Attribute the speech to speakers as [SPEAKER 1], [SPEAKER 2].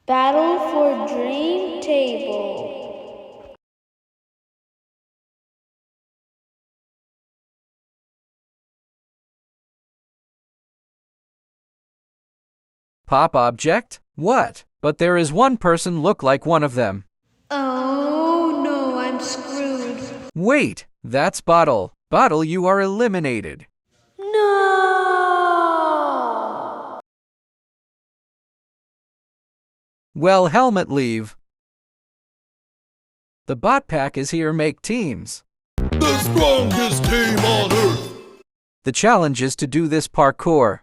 [SPEAKER 1] Battle for Dream Table.
[SPEAKER 2] Pop object? What? But there is one person look like one of them.
[SPEAKER 1] Oh no, I'm screwed.
[SPEAKER 2] Wait, that's Bottle. Bottle, you are eliminated.
[SPEAKER 1] No!
[SPEAKER 2] Well, Helmet, leave. The bot pack is here. Make teams.
[SPEAKER 3] The strongest team on Earth!
[SPEAKER 2] The challenge is to do this parkour.